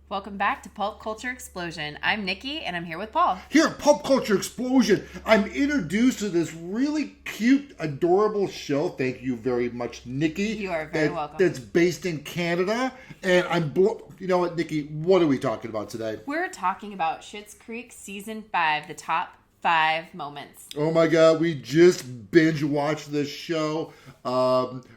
Welcome back to Pulp Culture Explosion. I'm Nikki, and I'm here with Paul. Here at Pulp Culture Explosion, I'm introduced to this really cute, adorable show. Thank you very much, Nikki. You are very welcome. That's based in Canada. And you know what, Nikki, what are we talking about today? We're talking about Schitt's Creek Season 5, the top 5 moments. Oh my God, we just binge watched this show.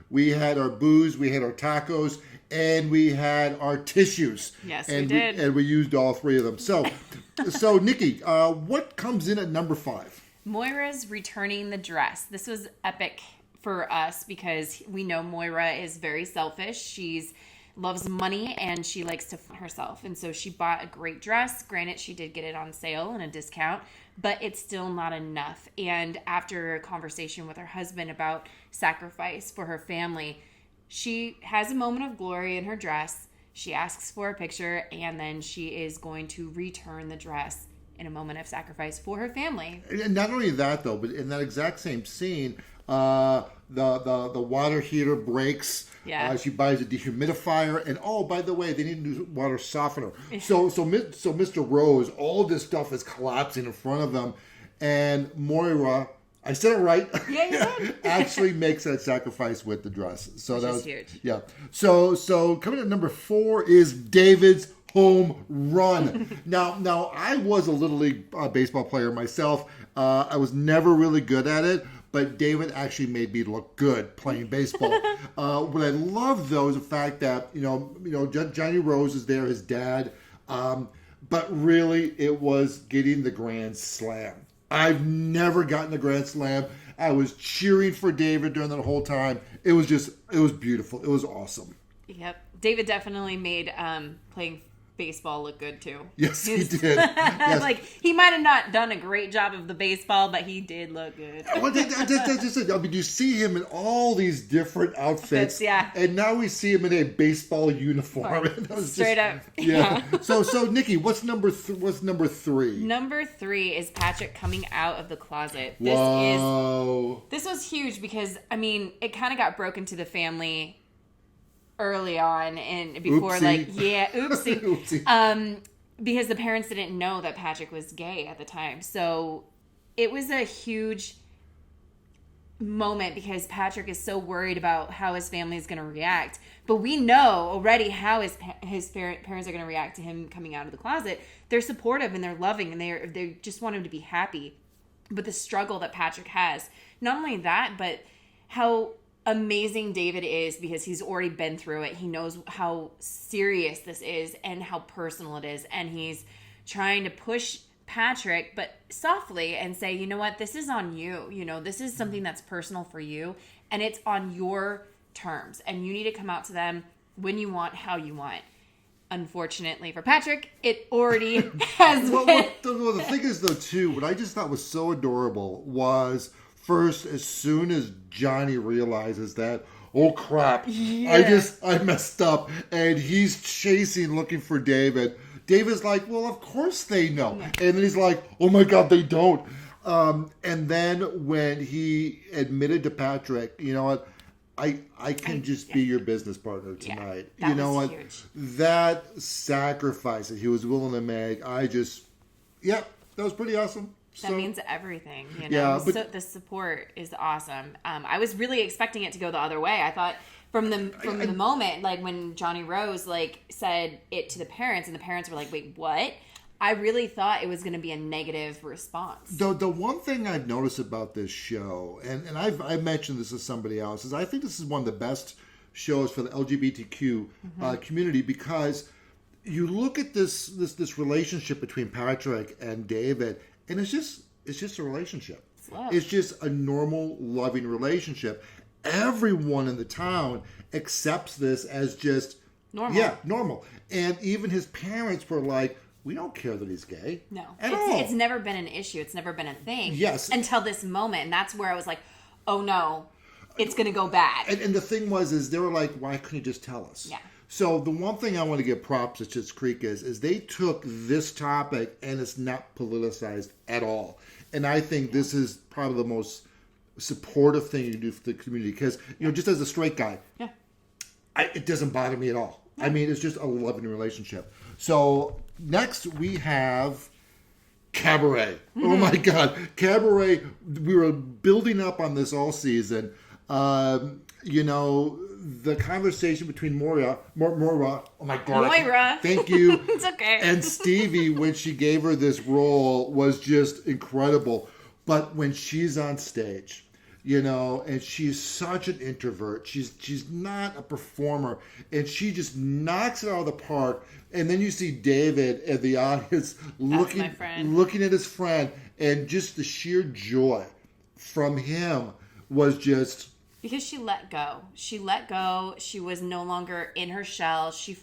We had our booze, we had our tacos, and we had our tissues. Yes, and we did. And we used all 3 of them. So Nikki, what comes in at number 5? Moira's returning the dress. This was epic for us because we know Moira is very selfish. She's loves money and she likes to fund herself. And so she bought a great dress. Granted, she did get it on sale and a discount, but it's still not enough. And after a conversation with her husband about sacrifice for her family, she has a moment of glory in her dress. She asks for a picture, and then she is going to return the dress in a moment of sacrifice for her family. And not only that, though, but in that exact same scene, the water heater breaks. Yeah. She buys a dehumidifier, and oh, by the way, they need a new water softener. So Mr. Rose, all this stuff is collapsing in front of them, and Moira, I said it right. Yeah, you did. Actually makes that sacrifice with the dress. So Which that is was huge. Yeah. So coming at number 4 is David's home run. Now I was a little league baseball player myself. I was never really good at it, but David actually made me look good playing baseball. What I love though is the fact that you know Johnny Rose is there, his dad, but really it was getting the grand slam. I've never gotten a grand slam. I was cheering for David during that whole time. It was beautiful. It was awesome. Yep. David definitely made playing baseball look good too. Yes, he did. Yes. Like, he might have not done a great job of the baseball, but he did look good. Well, that's just it. I mean, you see him in all these different outfits. Yeah. And now we see him in a baseball uniform. Straight up. Yeah. So Nikki, what's number 3? Number 3 is Patrick coming out of the closet. Whoa. This was huge because, I mean, it kind of got broken to the family early on and before oopsie. Because the parents didn't know that Patrick was gay at the time. So it was a huge moment because Patrick is so worried about how his family is going to react. But we know already how his parents are going to react to him coming out of the closet. They're supportive and they're loving and they just want him to be happy. But the struggle that Patrick has, not only that, but how amazing David is because he's already been through it. He knows how serious this is and how personal it is. And he's trying to push Patrick, but softly, and say, you know what, this is on you. You know, this is something that's personal for you and it's on your terms. And you need to come out to them when you want, how you want. Unfortunately for Patrick, it already has been. Well, the thing is, though, too, what I just thought was so adorable was first, as soon as Johnny realizes that, oh crap, yeah. I messed up, and he's chasing, looking for David. David's like, well, of course they know. And then he's like, oh my God, they don't. And then when he admitted to Patrick, you know what, I can just be your business partner tonight. Yeah, you know what? Huge. That sacrifice that he was willing to make, that was pretty awesome. That means everything, you know. Yeah, but so the support is awesome. I was really expecting it to go the other way. I thought from the moment, like when Johnny Rose said it to the parents, and the parents were like, "Wait, what?" I really thought it was going to be a negative response. The one thing I've noticed about this show, and I've mentioned this to somebody else, is I think this is one of the best shows for the LGBTQ community because you look at this relationship between Patrick and David. And it's just a relationship. It's just a normal, loving relationship. Everyone in the town accepts this as just normal. Yeah, normal. And even his parents were like, we don't care that he's gay. No. At all. It's never been an issue. It's never been a thing. Yes. Until this moment. And that's where I was like, oh no, it's going to go bad. And the thing is they were like, why couldn't you just tell us? Yeah. So the one thing I want to give props to Schitt's Creek is they took this topic and it's not politicized at all. And I think this is probably the most supportive thing you can do for the community because, just as a straight guy, it doesn't bother me at all. I mean, it's just a loving relationship. So next we have Cabaret. Oh my God, Cabaret! We were building up on this all season. You know, the conversation between Maura. Oh my God, Moira. thank you. It's okay. And Stevie, when she gave her this role, was just incredible. But when she's on stage, you know, and she's such an introvert. She's not a performer, and she just knocks it out of the park. And then you see David in the audience looking at his friend, and just the sheer joy from him was just... Because she let go. She let go. She was no longer in her shell. She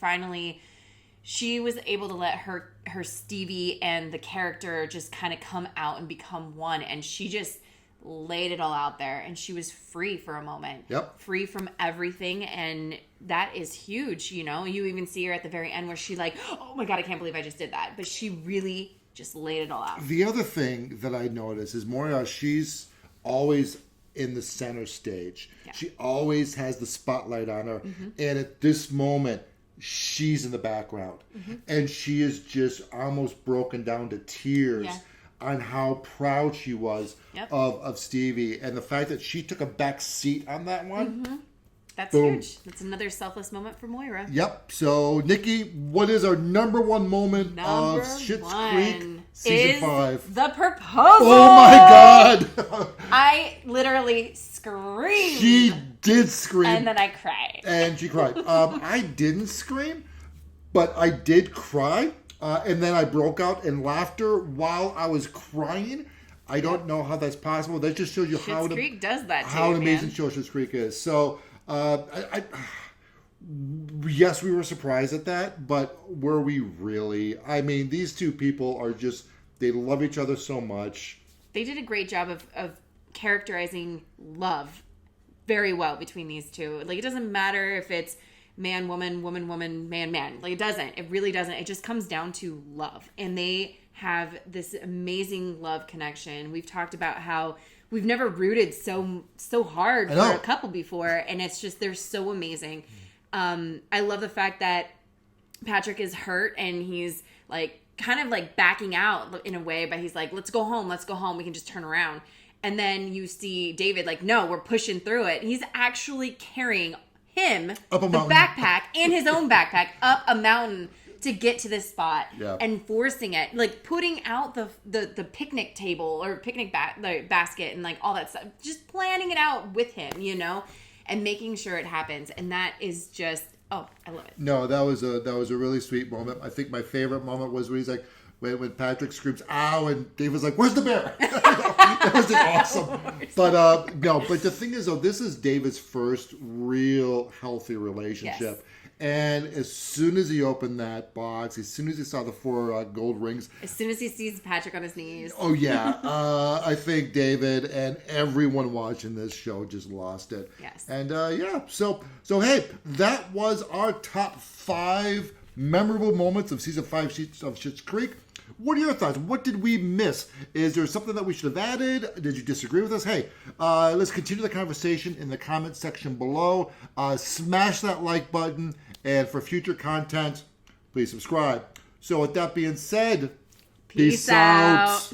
was able to let her Stevie and the character just kind of come out and become one. And she just laid it all out there. And she was free for a moment. Yep. Free from everything. And that is huge, you know. You even see her at the very end where she like, oh my God, I can't believe I just did that. But she really just laid it all out. The other thing that I noticed is Moira, she's always in the center stage. Yeah. She always has the spotlight on her. Mm-hmm. And at this moment, she's in the background. Mm-hmm. And she is just almost broken down to tears on how proud she was of Stevie. And the fact that she took a back seat on that one. Mm-hmm. That's huge. That's another selfless moment for Moira. Yep. So, Nikki, what is our number one moment of Schitt's Creek season 5? The proposal. Oh my God! I literally screamed. She did scream, and then I cried. And she cried. I didn't scream, but I did cry, and then I broke out in laughter while I was crying. I don't know how that's possible. That just shows you Schitt's Creek does that to how you, an amazing show Schitt's Creek is. So. Yes, we were surprised at that, but were we really? I mean, these two people are just, they love each other so much. They did a great job of characterizing love very well between these two. Like, it doesn't matter if it's man, woman, woman, woman, man, man. Like, it doesn't. It really doesn't. It just comes down to love. And they have this amazing love connection. We've talked about how we've never rooted so hard for a couple before, and it's just, they're so amazing. I love the fact that Patrick is hurt, and he's like kind of like backing out in a way, but he's like, let's go home, we can just turn around. And then you see David like, no, we're pushing through it. He's actually carrying him, up a mountain, backpack, and his own backpack up a mountain to get to this spot, and forcing it, like putting out the picnic table or picnic basket and like all that stuff, just planning it out with him, you know, and making sure it happens. And that is just, I love it. No, that was a really sweet moment. I think my favorite moment was when he's like, when Patrick screams, ow, and Dave was like, where's the bear? That was awesome. But no, but the thing is though, this is David's first real healthy relationship. Yes. And as soon as he opened that box, as soon as he saw the 4 gold rings, as soon as he sees Patrick on his knees, oh yeah, I think David and everyone watching this show just lost it. Yes. And so hey, that was our top 5 memorable moments of season 5 of Schitt's Creek. What are your thoughts? What did we miss? Is there something that we should have added? Did you disagree with us? Hey, let's continue the conversation in the comment section below. Smash that like button. And for future content, please subscribe. So with that being said, peace out.